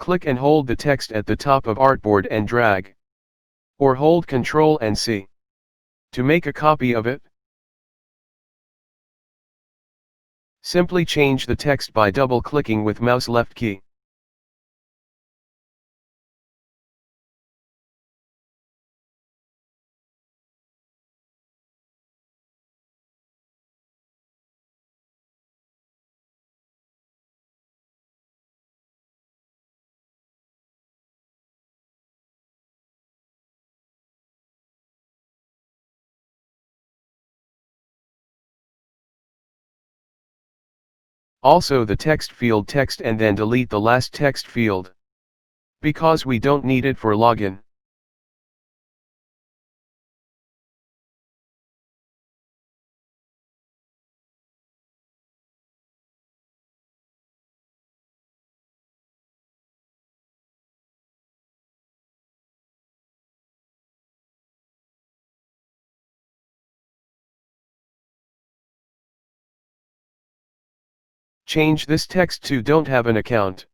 Click and hold the text at the top of artboard and drag. Or hold Ctrl and C. To make a copy of it, simply change the text by double-clicking with mouse left key. Also the text field text and then delete the last text field, because we don't need it for login. Change this text to "don't have an account."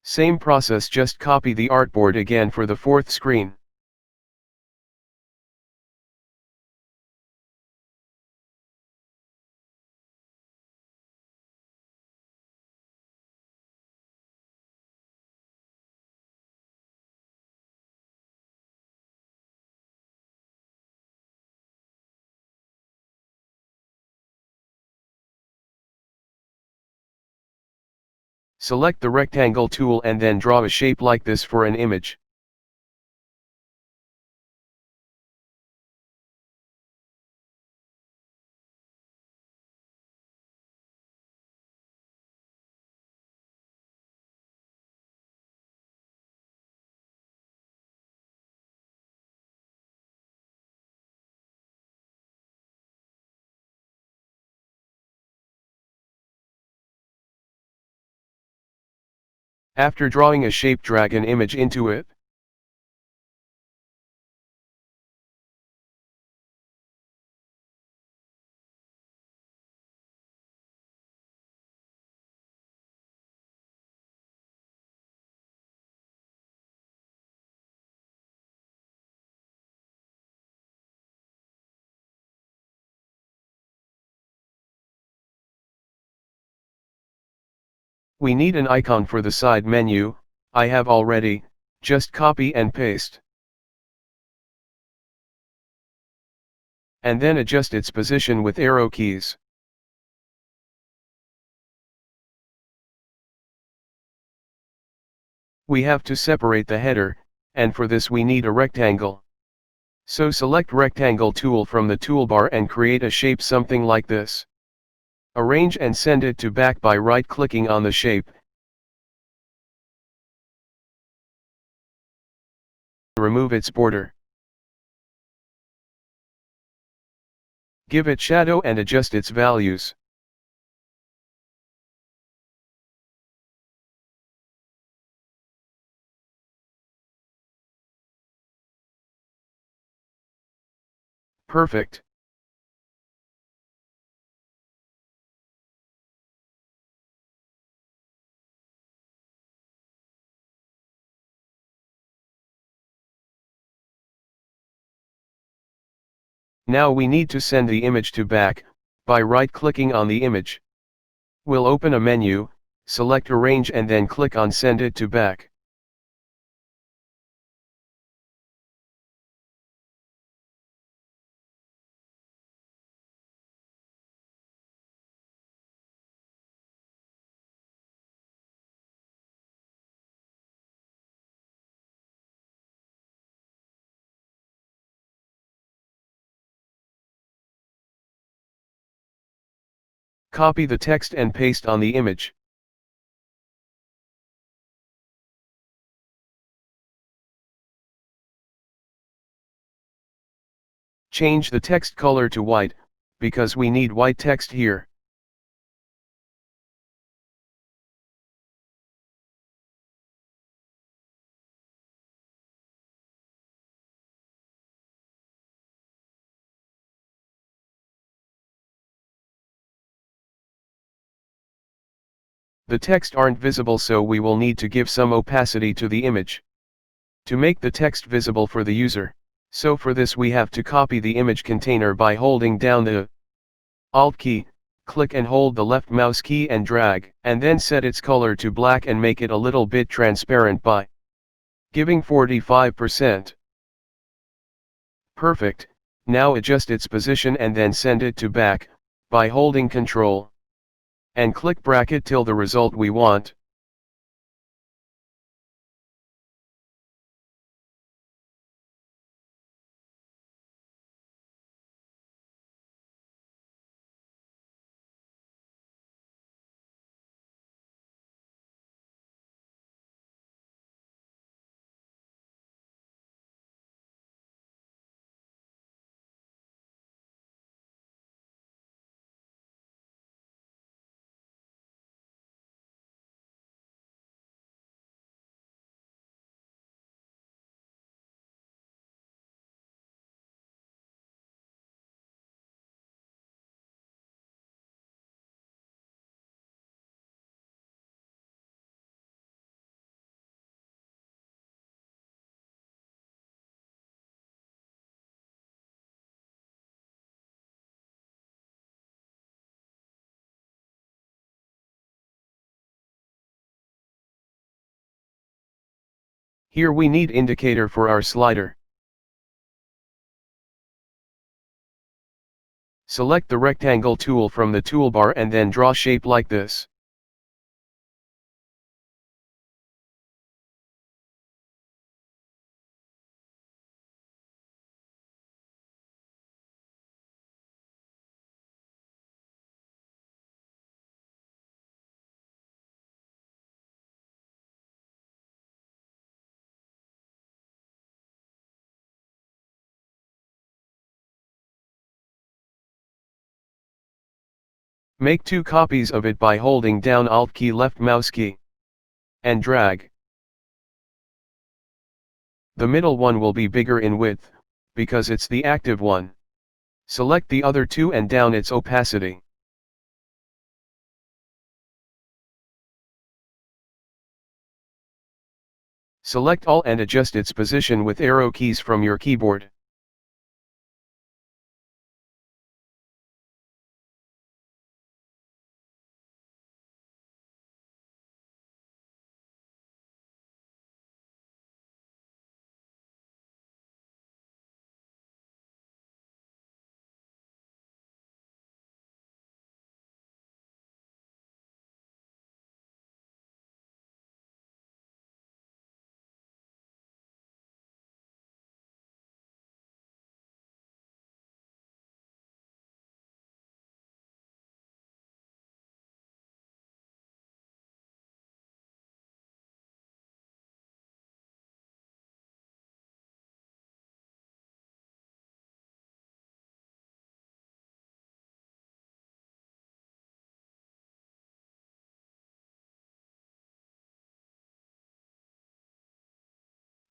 Same process, just copy the artboard again for the fourth screen. Select the rectangle tool and then draw a shape like this for an image. After drawing a shape, drag an image into it. We need an icon for the side menu. I have already, just copy and paste. And then adjust its position with arrow keys. We have to separate the header, and for this we need a rectangle. So select Rectangle tool from the toolbar and create a shape something like this. Arrange and send it to back by right-clicking on the shape. Remove its border. Give it shadow and adjust its values. Perfect. Now we need to send the image to back, by right-clicking on the image. We'll open a menu, select Arrange and then click on Send it to back. Copy the text and paste on the image. Change the text color to white, because we need white text here. The text aren't visible, so we will need to give some opacity to the image to make the text visible for the user. So for this we have to copy the image container by holding down the Alt key, click and hold the left mouse key and drag, and then set its color to black and make it a little bit transparent by giving 45%. Perfect. Now adjust its position and then send it to back, by holding Ctrl and click bracket till the result we want. Here we need indicator for our slider. Select the rectangle tool from the toolbar and then draw shape like this. Make 2 copies of it by holding down Alt key left mouse key and drag. The middle one will be bigger in width, because it's the active one. Select the other 2 and down its opacity. Select all and adjust its position with arrow keys from your keyboard.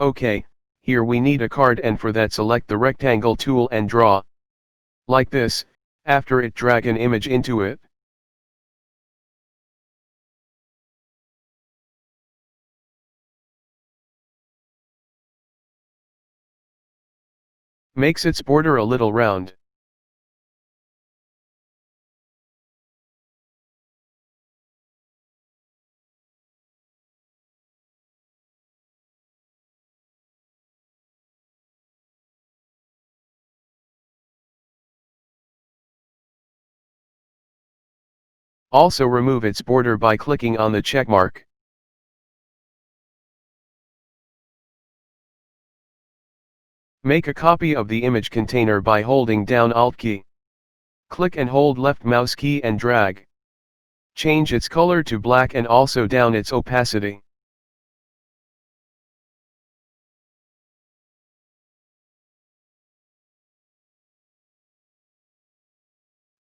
Okay, here we need a card, and for that select the rectangle tool and draw. Like this. After it, drag an image into it. Makes its border a little round. Also remove its border by clicking on the checkmark. Make a copy of the image container by holding down Alt key. Click and hold left mouse key and drag. Change its color to black and also down its opacity.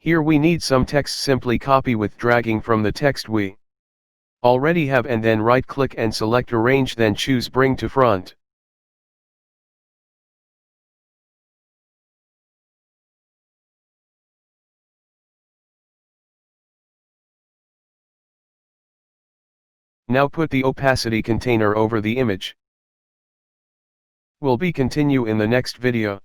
Here we need some text, simply copy with dragging from the text we already have and then right click and select arrange, then choose bring to front. Now put the opacity container over the image. Will be continue in the next video.